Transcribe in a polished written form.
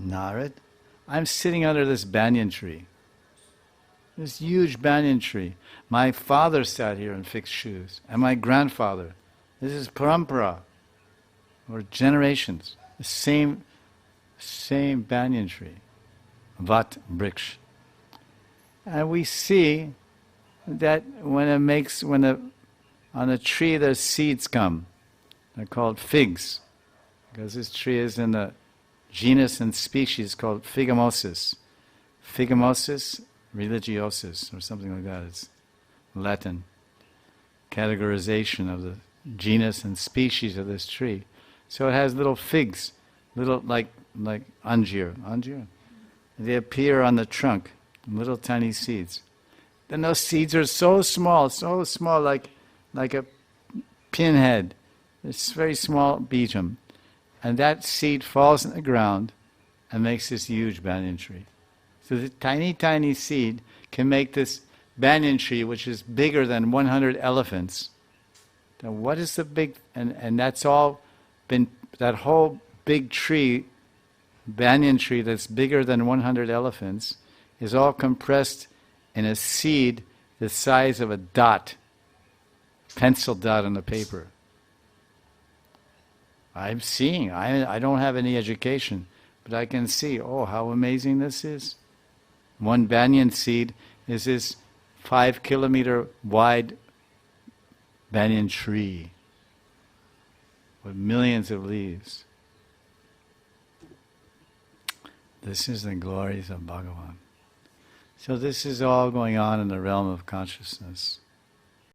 Narad, I'm sitting under this banyan tree. This huge banyan tree. My father sat here and fixed shoes, and my grandfather. This is parampara, or generations. The same banyan tree, vat briksh. And we see that on a tree there's seeds come. They're called figs, because this tree is in the genus and species called Figamosus. Figamosus religiosus, or something like that. It's Latin categorization of the genus and species of this tree. So it has little figs, little like anjir. They appear on the trunk, little tiny seeds. Then those seeds are so small, like a pinhead. It's very small bijam. And that seed falls in the ground and makes this huge banyan tree. So the tiny seed can make this banyan tree, which is bigger than 100 elephants. Now what is the big, and that's all been, that whole big tree, banyan tree that's bigger than 100 elephants, is all compressed in a seed the size of a dot, pencil dot on the paper. I'm seeing, I don't have any education, but I can see, oh, how amazing this is. One banyan seed is this 5 kilometer wide banyan tree with millions of leaves. This is the glories of Bhagavan. So this is all going on in the realm of consciousness.